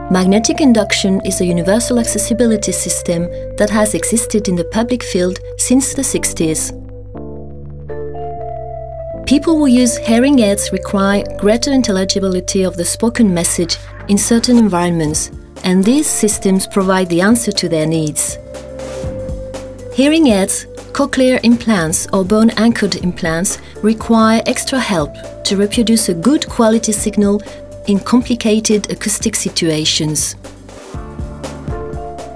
Magnetic induction is a universal accessibility system that has existed in the public field since the 60s. People who use hearing aids require greater intelligibility of the spoken message in certain environments, and these systems provide the answer to their needs. Hearing aids, cochlear implants or bone-anchored implants require extra help to reproduce a good quality signal in complicated acoustic situations.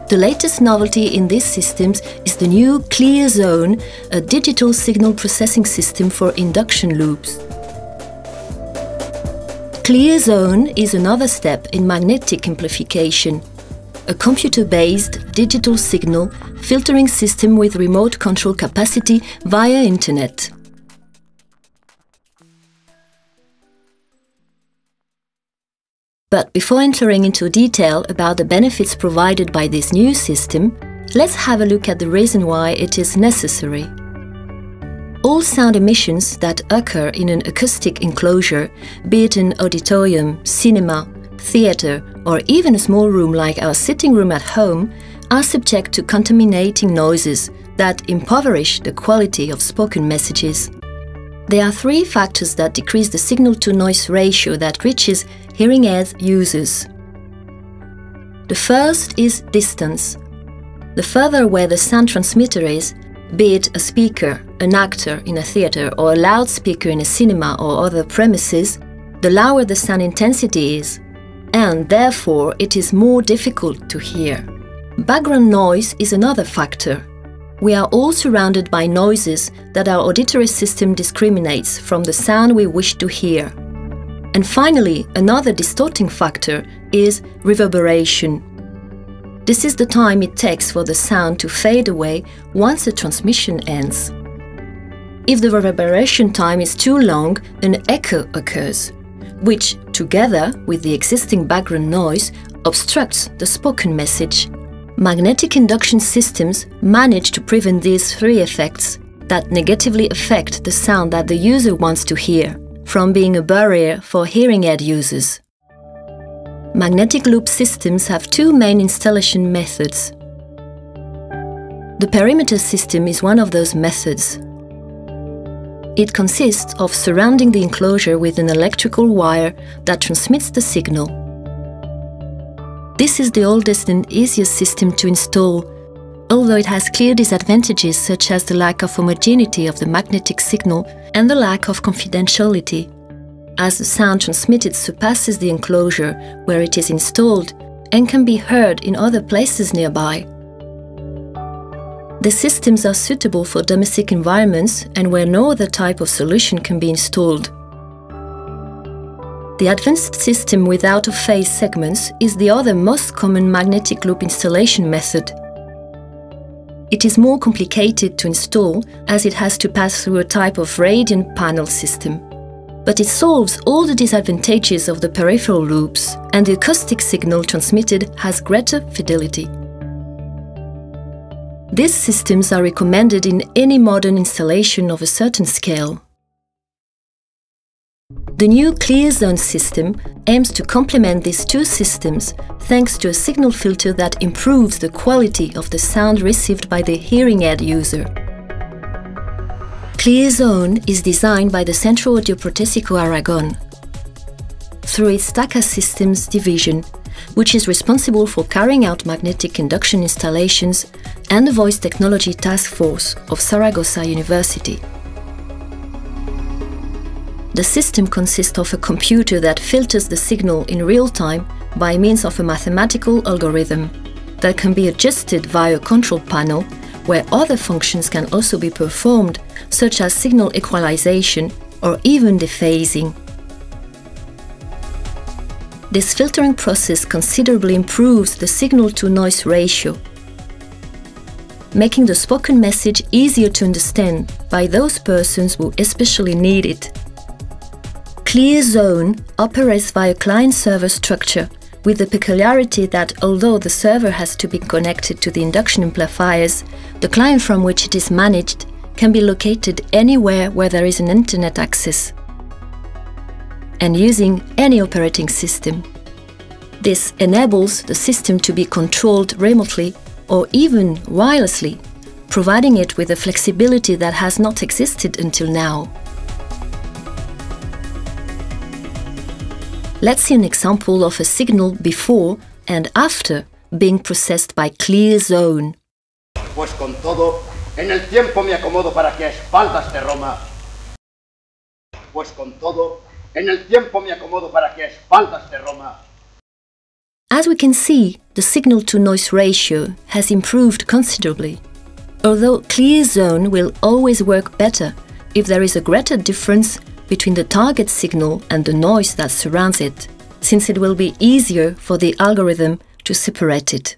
The latest novelty in these systems is the new Clear Zone, a digital signal processing system for induction loops. Clear Zone is another step in magnetic amplification, a computer-based digital signal filtering system with remote control capacity via Internet. But before entering into detail about the benefits provided by this new system, let's have a look at the reason why it is necessary. All sound emissions that occur in an acoustic enclosure, be it an auditorium, cinema, theatre, or even a small room like our sitting room at home, are subject to contaminating noises that impoverish the quality of spoken messages. There are three factors that decrease the signal-to-noise ratio that reaches hearing aid users. The first is distance. The further away the sound transmitter is, be it a speaker, an actor in a theatre, or a loudspeaker in a cinema or other premises, the lower the sound intensity is, and therefore it is more difficult to hear. Background noise is another factor. We are all surrounded by noises that our auditory system discriminates from the sound we wish to hear. And finally, another distorting factor is reverberation. This is the time it takes for the sound to fade away once the transmission ends. If the reverberation time is too long, an echo occurs, which, together with the existing background noise, obstructs the spoken message. Magnetic induction systems manage to prevent these three effects that negatively affect the sound that the user wants to hear, from being a barrier for hearing aid users. Magnetic loop systems have two main installation methods. The perimeter system is one of those methods. It consists of surrounding the enclosure with an electrical wire that transmits the signal. This is the oldest and easiest system to install, although it has clear disadvantages such as the lack of homogeneity of the magnetic signal and the lack of confidentiality, as the sound transmitted surpasses the enclosure where it is installed and can be heard in other places nearby. The systems are suitable for domestic environments and where no other type of solution can be installed. The advanced system with out-of-phase segments is the other most common magnetic loop installation method. It is more complicated to install as it has to pass through a type of radiant panel system. But it solves all the disadvantages of the peripheral loops, and the acoustic signal transmitted has greater fidelity. These systems are recommended in any modern installation of a certain scale. The new Clear Zone system aims to complement these two systems thanks to a signal filter that improves the quality of the sound received by the hearing aid user. Clear Zone is designed by the Centro Audioprotésico Aragon through its TACA Systems division, which is responsible for carrying out magnetic induction installations, and the Voice Technology Task Force of Saragossa University. The system consists of a computer that filters the signal in real time by means of a mathematical algorithm that can be adjusted via a control panel, where other functions can also be performed, such as signal equalization or even dephasing. This filtering process considerably improves the signal-to-noise ratio, making the spoken message easier to understand by those persons who especially need it. Clear Zone operates via client-server structure, with the peculiarity that although the server has to be connected to the induction amplifiers, the client from which it is managed can be located anywhere where there is an internet access, and using any operating system. This enables the system to be controlled remotely or even wirelessly, providing it with a flexibility that has not existed until now. Let's see an example of a signal before and after being processed by clear zone. Pues con todo, en el tiempo me acomodo para que a espaldas de Roma. Pues con todo, en el tiempo me acomodo para que a espaldas de Roma. As we can see, the signal-to-noise ratio has improved considerably. Although clear zone will always work better if there is a greater difference between the target signal and the noise that surrounds it, since it will be easier for the algorithm to separate it.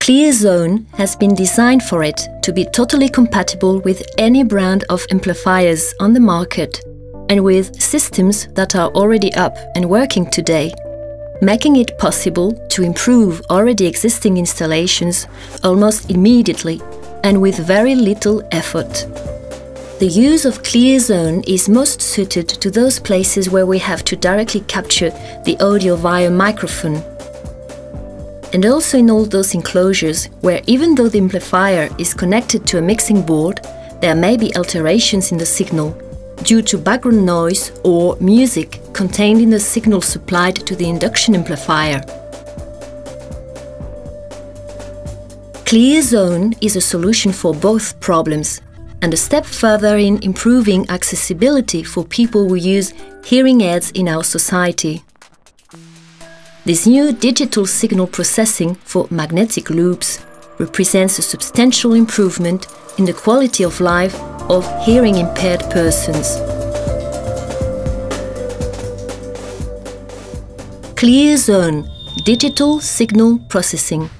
Clear zone has been designed for it to be totally compatible with any brand of amplifiers on the market and with systems that are already up and working today, making it possible to improve already existing installations almost immediately and with very little effort. The use of clear zone is most suited to those places where we have to directly capture the audio via microphone, and also in all those enclosures where, even though the amplifier is connected to a mixing board, there may be alterations in the signal due to background noise or music contained in the signal supplied to the induction amplifier. Clear zone is a solution for both problems, and a step further in improving accessibility for people who use hearing aids in our society. This new digital signal processing for magnetic loops represents a substantial improvement in the quality of life of hearing-impaired persons. Clear zone, digital signal processing.